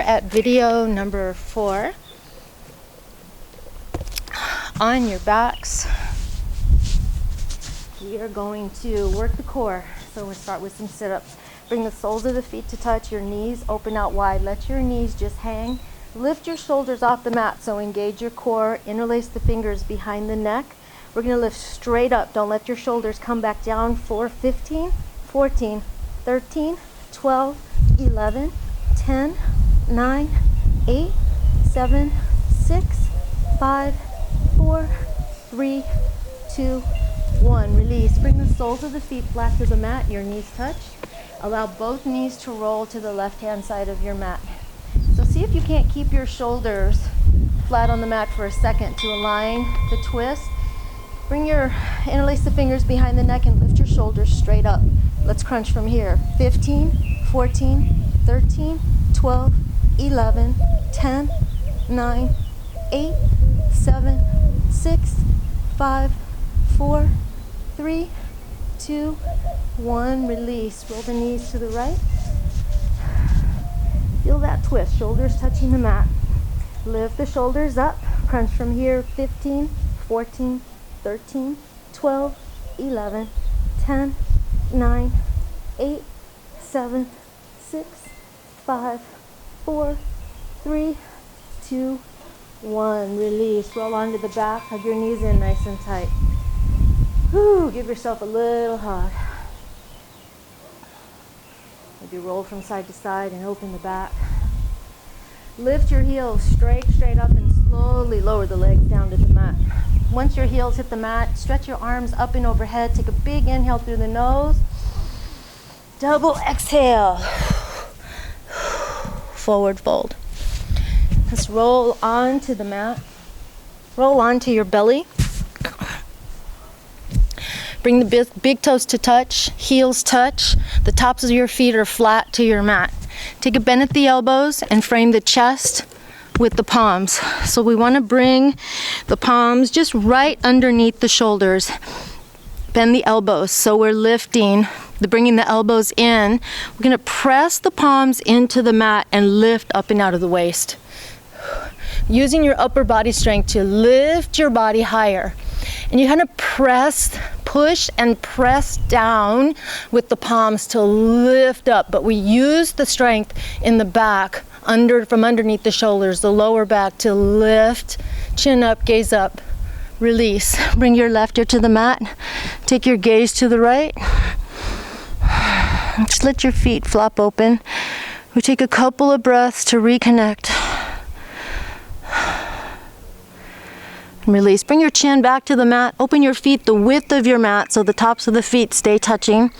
are at video number 4. On your backs, we are going to work the core. So we'll start with some sit-ups. Bring the soles of the feet to touch, your knees open out wide. Let your knees just hang. Lift your shoulders off the mat, so engage your core. Interlace the fingers behind the neck. We're going to lift straight up. Don't let your shoulders come back down. 15, 14, 13, 12, 11, 10, 9, 8, 7, 6, 5, 4, 3, 2, 1. Release. Bring the soles of the feet flat to the mat. Your knees touch. Allow both knees to roll to the left-hand side of your mat. So see if you can't keep your shoulders flat on the mat for a second to align the twist. Interlace the fingers behind the neck and lift your shoulders straight up. Let's crunch from here. 15, 14, 13, 12, 11, 10, 9, 8, 7, 6, 5, 4, 3, 2, 1. Release. Roll the knees to the right. Feel that twist. Shoulders touching the mat. Lift the shoulders up. Crunch from here. 15, 14, 13, 12, 11, 10, 9, 8, 7, 6, 5, 4, 3, 2, 1. Release. Roll onto the back. Hug your knees in nice and tight. Whew, give yourself a little hug. Maybe roll from side to side and open the back. Lift your heels straight up and slowly lower the legs down to the mat. Once your heels hit the mat, stretch your arms up and overhead. Take a big inhale through the nose. Double exhale. Forward fold. Let's roll onto the mat. Roll onto your belly. Bring the big toes to touch, heels touch. The tops of your feet are flat to your mat. Take a bend at the elbows and frame the chest with the palms. So we want to bring the palms just right underneath the shoulders. Bend the elbows. So we're bringing the elbows in. We're going to press the palms into the mat and lift up and out of the waist. Using your upper body strength to lift your body higher. And you kind of push and press down with the palms to lift up. But we use the strength in the back, from underneath the shoulders, the lower back to lift, chin up, gaze up, release. Bring your left ear to the mat. Take your gaze to the right. Just let your feet flop open. We take a couple of breaths to reconnect. Release. Bring your chin back to the mat. Open your feet the width of your mat so the tops of the feet stay touching.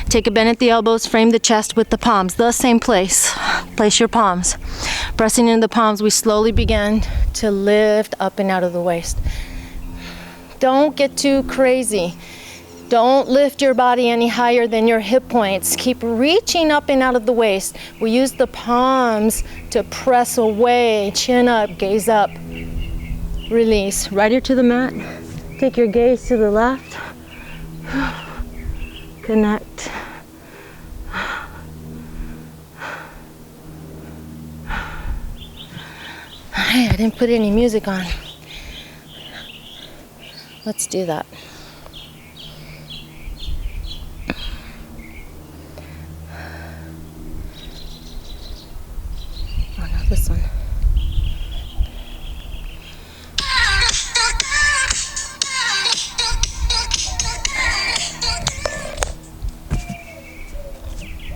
Take a bend at the elbows. Frame the chest with the palms. The same place. Place your palms. Pressing into the palms, we slowly begin to lift up and out of the waist. Don't get too crazy. Don't lift your body any higher than your hip points. Keep reaching up and out of the waist. We use the palms to press away. Chin up, gaze up. Release. Right ear to the mat. Take your gaze to the left. Connect. Hey, I didn't put any music on. Let's do that. Oh no, this one.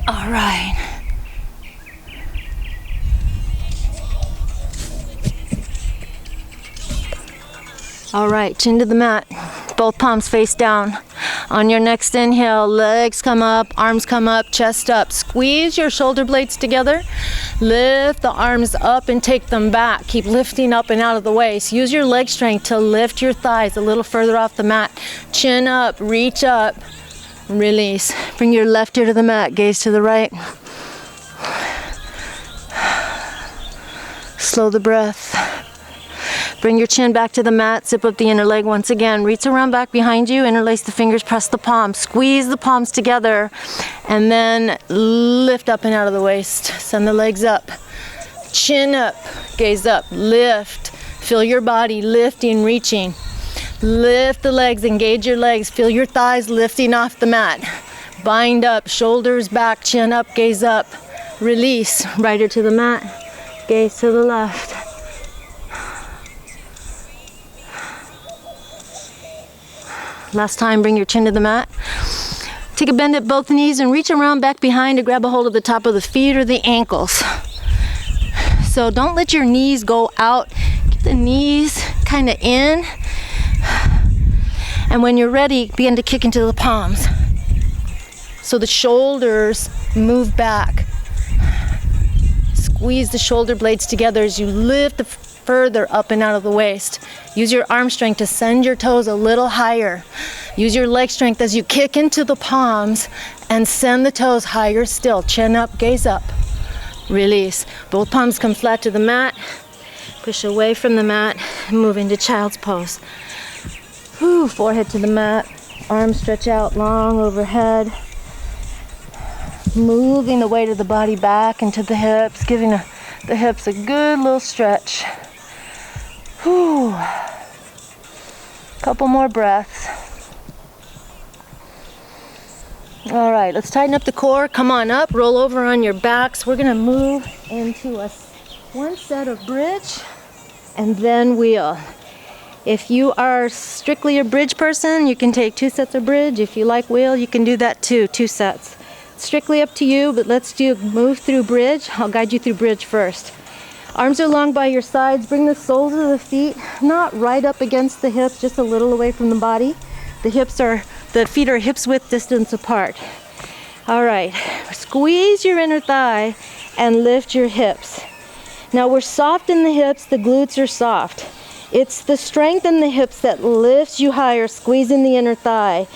All right. All right, chin to the mat. Both palms face down. On your next inhale, legs come up, arms come up, chest up. Squeeze your shoulder blades together. Lift the arms up and take them back. Keep lifting up and out of the waist. Use your leg strength to lift your thighs a little further off the mat. Chin up, reach up. Release. Bring your left ear to the mat, gaze to the right. Slow the breath. Bring your chin back to the mat, zip up the inner leg once again. Reach around back behind you, interlace the fingers, press the palms, squeeze the palms together, and then lift up and out of the waist. Send the legs up. Chin up, gaze up, lift. Feel your body lifting, reaching. Lift the legs, engage your legs. Feel your thighs lifting off the mat. Bind up, shoulders back, chin up, gaze up. Release, right to the mat, gaze to the left. Last time, bring your chin to the mat. Take a bend at both knees and reach around back behind to grab a hold of the top of the feet or the ankles. So don't let your knees go out. Get the knees kind of in. And when you're ready, begin to kick into the palms. So the shoulders move back. Squeeze the shoulder blades together as you lift further up and out of the waist. Use your arm strength to send your toes a little higher. Use your leg strength as you kick into the palms and send the toes higher still. Chin up, gaze up. Release. Both palms come flat to the mat. Push away from the mat and move into child's pose. Whew, forehead to the mat. Arms stretch out long overhead. Moving the weight of the body back into the hips, giving the hips a good little stretch. Whew. Couple more breaths. All right, let's tighten up the core. Come on up, roll over on your backs. We're gonna move into one set of bridge and then wheel. If you are strictly a bridge person, you can take 2 sets of bridge. If you like wheel, you can do that too, 2 sets. Strictly up to you, but let's move through bridge. I'll guide you through bridge first. Arms are long by your sides. Bring the soles of the feet not right up against the hips, just a little away from the body. The feet are hips width distance apart. All right, squeeze your inner thigh and lift your hips. Now we're soft in the hips, the glutes are soft. It's the strength in the hips that lifts you higher, squeezing the inner thigh.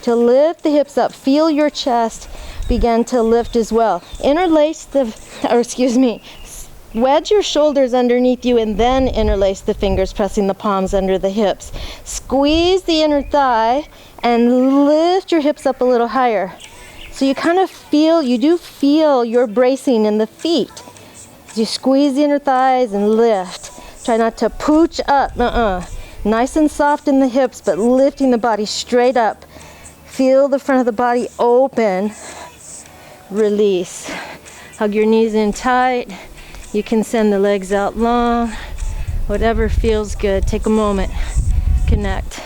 To lift the hips up, feel your chest begin to lift as well. Wedge your shoulders underneath you and then interlace the fingers, pressing the palms under the hips. Squeeze the inner thigh and lift your hips up a little higher. So you do feel your bracing in the feet. You squeeze the inner thighs and lift. Try not to pooch up, Nice and soft in the hips, but lifting the body straight up. Feel the front of the body open. Release. Hug your knees in tight. You can send the legs out long. Whatever feels good. Take a moment. Connect.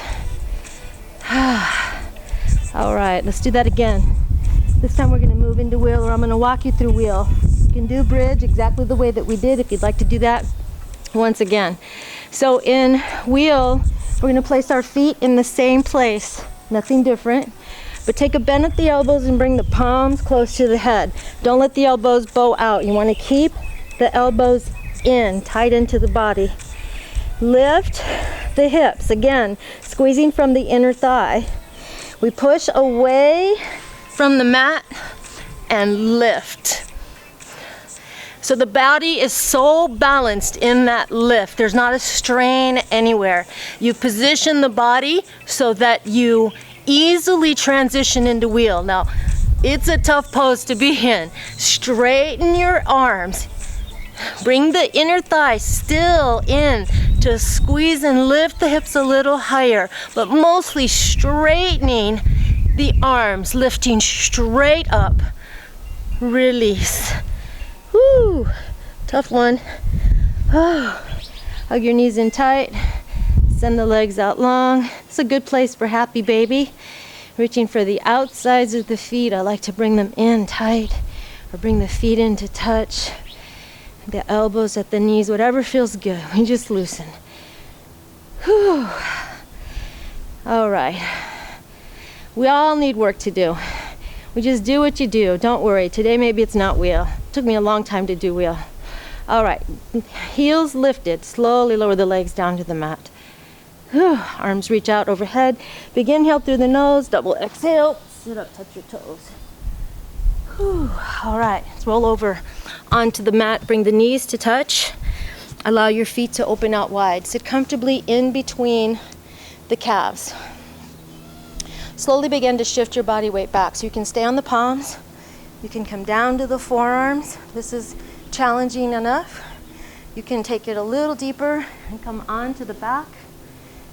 All right, let's do that again. This time we're going to move into wheel, or I'm going to walk you through wheel. You can do bridge exactly the way that we did if you'd like to do that once again. So in wheel, we're going to place our feet in the same place. Nothing different. But take a bend at the elbows and bring the palms close to the head. Don't let the elbows bow out. You want to keep the elbows in, tight into the body. Lift the hips, again, squeezing from the inner thigh. We push away from the mat and lift. So the body is so balanced in that lift. There's not a strain anywhere. You position the body so that you easily transition into wheel. Now, it's a tough pose to be in. Straighten your arms. Bring the inner thigh still in to squeeze and lift the hips a little higher, but mostly straightening the arms, lifting straight up. Release. Woo, tough one. Oh. Hug your knees in tight. Send the legs out long. It's a good place for happy baby. Reaching for the outsides of the feet. I like to bring them in tight, or bring the feet in to touch. The elbows at the knees, whatever feels good. We just loosen. Whew. All right. We all need work to do. We just do what you do. Don't worry. Today maybe it's not wheel. It took me a long time to do wheel. All right. Heels lifted. Slowly lower the legs down to the mat. Whew. Arms reach out overhead. Big inhale through the nose. Double exhale. Sit up, touch your toes. Whew. All right. Let's roll over onto the mat. Bring the knees to touch. Allow your feet to open out wide. Sit comfortably in between the calves. Slowly begin to shift your body weight back. So you can stay on the palms. You can come down to the forearms. This is challenging enough, you can take it a little deeper and come onto the back,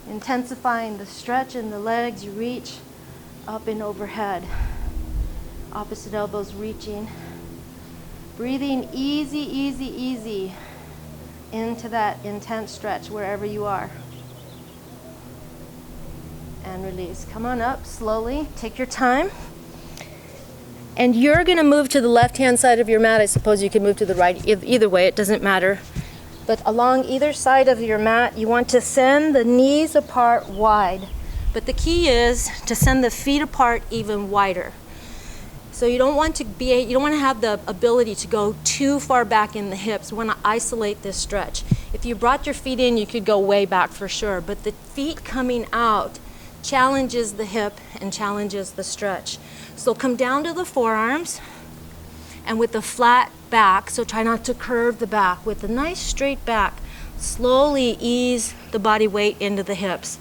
intensifying the stretch in the legs. You reach up and overhead. Opposite elbows reaching. Breathing easy, easy, easy into that intense stretch wherever you are. And release. Come on up slowly. Take your time. And you're going to move to the left-hand side of your mat. I suppose you can move to the right. Either way, it doesn't matter. But along either side of your mat, you want to send the knees apart wide. But the key is to send the feet apart even wider. So you don't want to have the ability to go too far back in the hips. You want to isolate this stretch. If you brought your feet in, you could go way back for sure. But the feet coming out challenges the hip and challenges the stretch. So come down to the forearms and with a flat back, so try not to curve the back. With a nice straight back, slowly ease the body weight into the hips.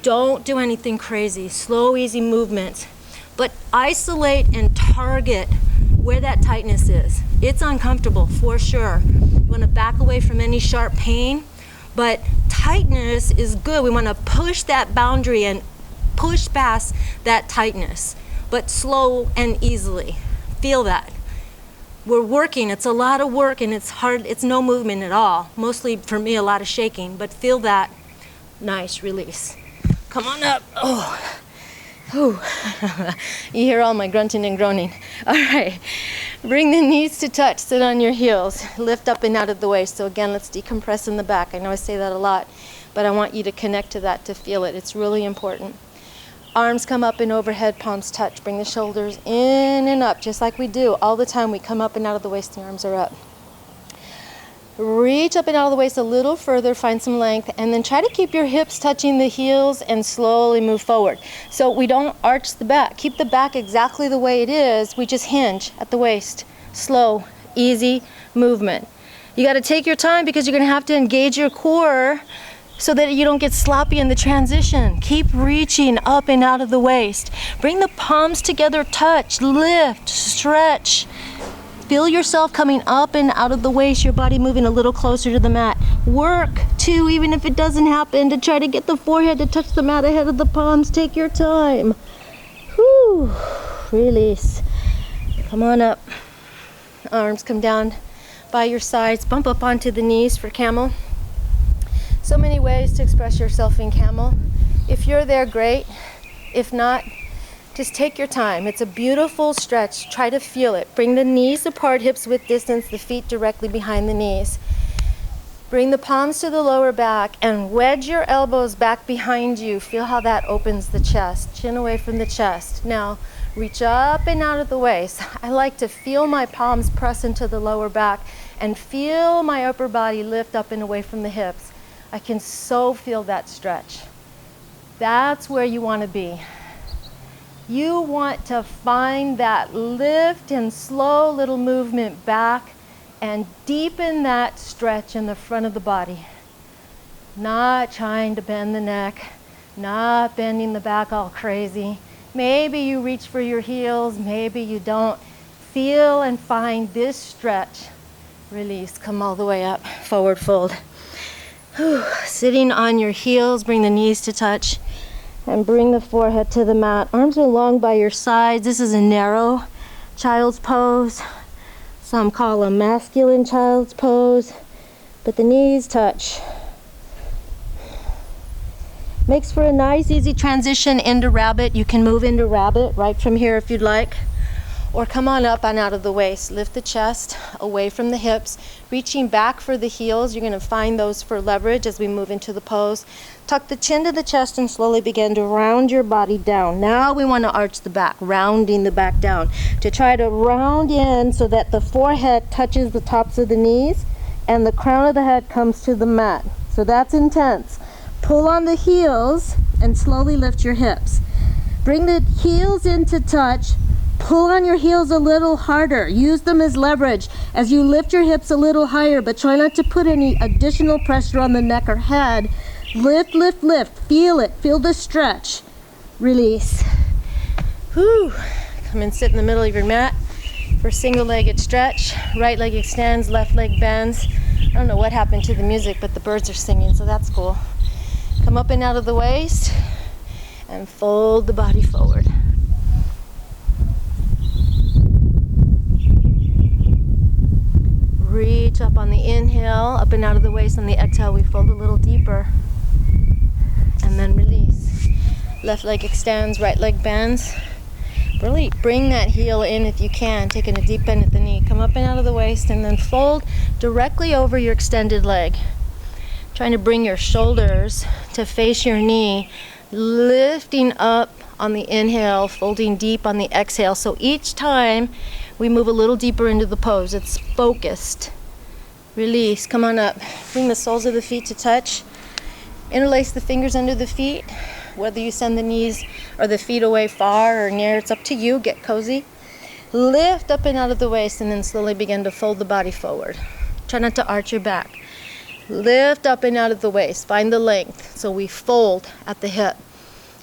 Don't do anything crazy. Slow, easy movements. But isolate and target where that tightness is. It's uncomfortable for sure. You want to back away from any sharp pain, but tightness is good. We want to push that boundary and push past that tightness, but slow and easily. Feel that. We're working, it's a lot of work and it's hard, it's no movement at all. Mostly for me, a lot of shaking, but feel that. Nice, release. Come on up. Oh. You hear all my grunting and groaning. All right, bring the knees to touch, sit on your heels, lift up and out of the waist. So again, let's decompress in the back. I know I say that a lot, but I want you to connect to that, to feel it. It's really important. Arms come up and overhead, palms touch. Bring the shoulders in and up, just like we do all the time. We come up and out of the waist, the arms are up. Reach up and out of the waist a little further, find some length, and then try to keep your hips touching the heels and slowly move forward. So we don't arch the back. Keep the back exactly the way it is. We just hinge at the waist. Slow, easy movement. You got to take your time because you're going to have to engage your core so that you don't get sloppy in the transition. Keep reaching up and out of the waist. Bring the palms together, touch, lift, stretch. Feel yourself coming up and out of the waist, your body moving a little closer to the mat. Work too, even if it doesn't happen, to try to get the forehead to touch the mat ahead of the palms. Take your time. Whew. Release. Come on up. Arms come down by your sides. Bump up onto the knees for camel. So many ways to express yourself in camel. If you're there, great. If not, just take your time. It's a beautiful stretch. Try to feel it. Bring the knees apart, hips width distance, the feet directly behind the knees. Bring the palms to the lower back and wedge your elbows back behind you. Feel how that opens the chest. Chin away from the chest. Now, reach up and out of the waist. I like to feel my palms press into the lower back and feel my upper body lift up and away from the hips. I can so feel that stretch. That's where you want to be. You want to find that lift and slow little movement back and deepen that stretch in the front of the body. Not trying to bend the neck, not bending the back all crazy. Maybe you reach for your heels, maybe you don't. Feel and find this stretch. Release, come all the way up, forward fold. Whew. Sitting on your heels, bring the knees to touch and bring the forehead to the mat. Arms are long by your sides. This is a narrow child's pose. Some call a masculine child's pose, but the knees touch. Makes for a nice, easy transition into rabbit. You can move into rabbit right from here if you'd like. Or come on up and out of the waist. Lift the chest away from the hips, reaching back for the heels. You're going to find those for leverage as we move into the pose. Tuck the chin to the chest and slowly begin to round your body down. Now we want to arch the back, rounding the back down. To try to round in so that the forehead touches the tops of the knees and the crown of the head comes to the mat. So that's intense. Pull on the heels and slowly lift your hips. Bring the heels into touch. Pull on your heels a little harder. Use them as leverage as you lift your hips a little higher, but try not to put any additional pressure on the neck or head. Lift, lift, lift. Feel it. Feel the stretch. Release. Whew. Come and sit in the middle of your mat. For single-legged stretch, right leg extends, left leg bends. I don't know what happened to the music, but the birds are singing, so that's cool. Come up and out of the waist and fold the body forward. Reach up on the inhale, up and out of the waist. On the exhale, we fold a little deeper. And then release. Left leg extends, right leg bends. Really bring that heel in if you can, taking a deep bend at the knee. Come up and out of the waist and then fold directly over your extended leg. Trying to bring your shoulders to face your knee, lifting up on the inhale, folding deep on the exhale. So each time we move a little deeper into the pose, it's focused. Release, come on up. Bring the soles of the feet to touch. Interlace the fingers under the feet. Whether you send the knees or the feet away far or near, it's up to you. Get cozy. Lift up and out of the waist and then slowly begin to fold the body forward. Try not to arch your back. Lift up and out of the waist. Find the length. So we fold at the hip.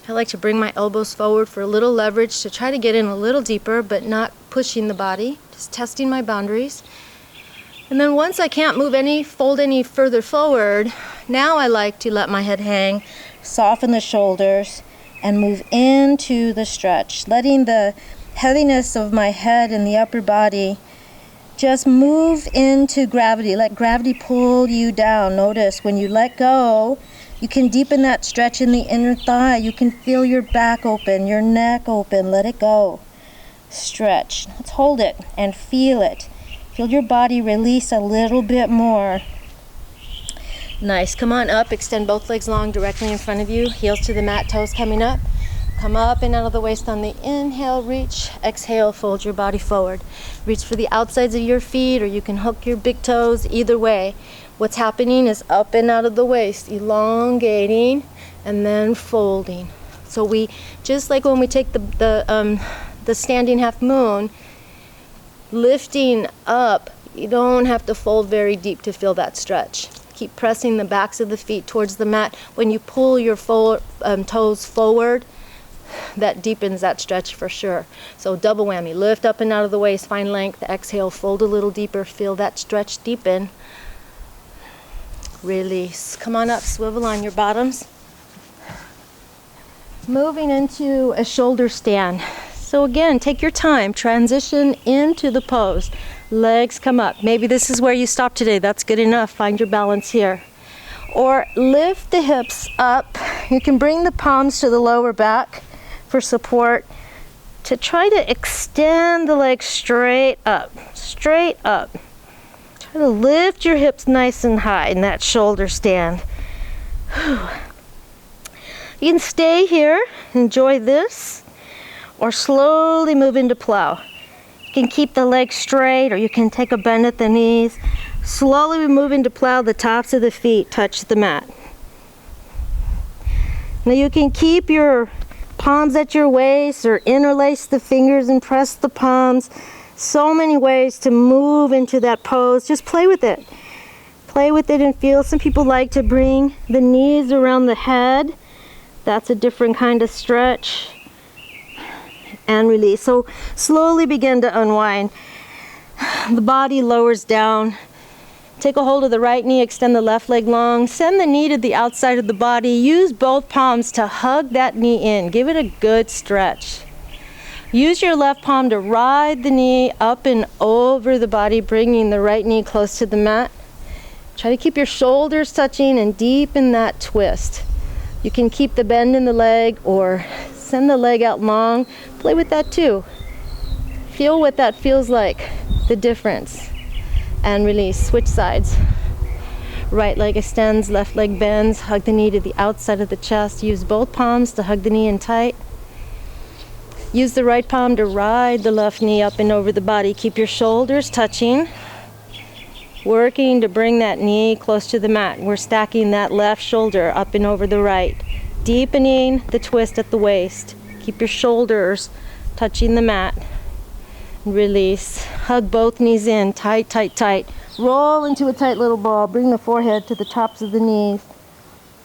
I like to bring my elbows forward for a little leverage to try to get in a little deeper, but not pushing the body. Just testing my boundaries. And then once I can't fold any further forward, now I like to let my head hang, soften the shoulders, and move into the stretch. Letting the heaviness of my head and the upper body just move into gravity. Let gravity pull you down. Notice when you let go, you can deepen that stretch in the inner thigh. You can feel your back open, your neck open. Let it go. Stretch. Let's hold it and feel it. Feel your body release a little bit more. Nice. Come on up. Extend both legs long directly in front of you. Heels to the mat, toes coming up. Come up and out of the waist on the inhale, reach. Exhale, fold your body forward. Reach for the outsides of your feet, or you can hook your big toes. Either way, what's happening is up and out of the waist, elongating and then folding. So we, just like when we take the standing half moon, lifting up, you don't have to fold very deep to feel that stretch. Keep pressing the backs of the feet towards the mat. When you pull your toes forward, that deepens that stretch for sure. So double whammy. Lift up and out of the waist, find length. Exhale, fold a little deeper. Feel that stretch deepen. Release. Come on up, swivel on your bottoms. Moving into a shoulder stand. So again, take your time. Transition into the pose. Legs come up. Maybe this is where you stop today. That's good enough. Find your balance here. Or lift the hips up. You can bring the palms to the lower back for support to try to extend the legs straight up. Straight up. Try to lift your hips nice and high in that shoulder stand. Whew. You can stay here, enjoy this, or slowly move into plow. You can keep the legs straight, or you can take a bend at the knees. Slowly move into plow. The tops of the feet touch the mat. Now you can keep your palms at your waist, or interlace the fingers and press the palms. So many ways to move into that pose. Just play with it. Play with it and feel. Some people like to bring the knees around the head. That's a different kind of stretch. And release. So slowly begin to unwind. The body lowers down. Take a hold of the right knee, extend the left leg long. Send the knee to the outside of the body. Use both palms to hug that knee in. Give it a good stretch. Use your left palm to ride the knee up and over the body, bringing the right knee close to the mat. Try to keep your shoulders touching and deepen that twist. You can keep the bend in the leg or send the leg out long. Play with that too. Feel what that feels like, the difference. And release. Switch sides. Right leg extends, left leg bends. Hug the knee to the outside of the chest. Use both palms to hug the knee in tight. Use the right palm to ride the left knee up and over the body. Keep your shoulders touching. Working to bring that knee close to the mat. We're stacking that left shoulder up and over the right. Deepening the twist at the waist. Keep your shoulders touching the mat. Release. Hug both knees in. Tight, tight, tight. Roll into a tight little ball. Bring the forehead to the tops of the knees.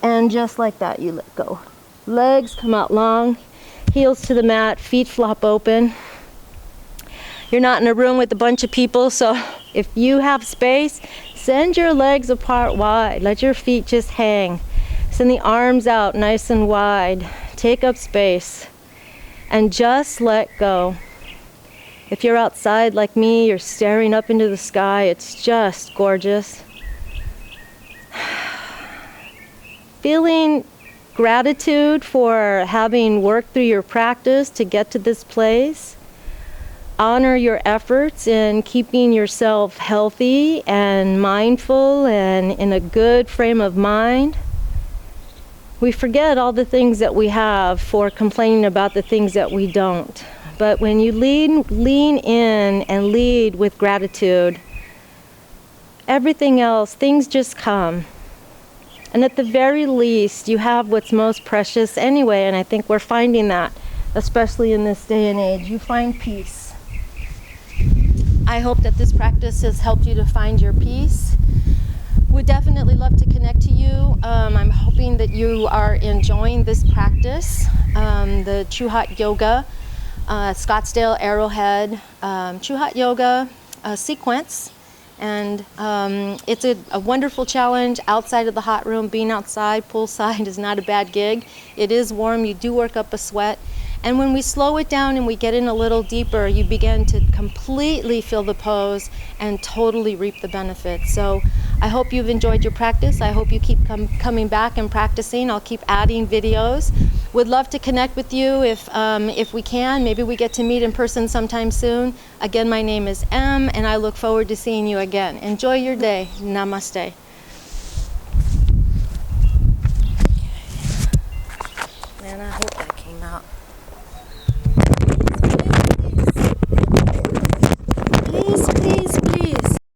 And just like that, you let go. Legs come out long. Heels to the mat. Feet flop open. You're not in a room with a bunch of people, so if you have space, send your legs apart wide. Let your feet just hang. Send the arms out nice and wide. Take up space and just let go. If you're outside like me, you're staring up into the sky. It's just gorgeous. Feeling gratitude for having worked through your practice to get to this place. Honor your efforts in keeping yourself healthy and mindful and in a good frame of mind. We forget all the things that we have for complaining about the things that we don't. But when you lean in and lead with gratitude, everything else, things just come. And at the very least, you have what's most precious anyway, and I think we're finding that, especially in this day and age. You find peace. I hope that this practice has helped you to find your peace. Would definitely love to connect to you. I'm hoping that you are enjoying this practice, the True Hot Yoga, Scottsdale Arrowhead True Hot Yoga sequence. And it's a wonderful challenge outside of the hot room. Being outside, poolside, is not a bad gig. It is warm, you do work up a sweat. And when we slow it down and we get in a little deeper, you begin to completely feel the pose and totally reap the benefits. So I hope you've enjoyed your practice. I hope you keep coming back and practicing. I'll keep adding videos. Would love to connect with you if we can. Maybe we get to meet in person sometime soon. Again, my name is Em, and I look forward to seeing you again. Enjoy your day. Namaste. Man, I hope that came out.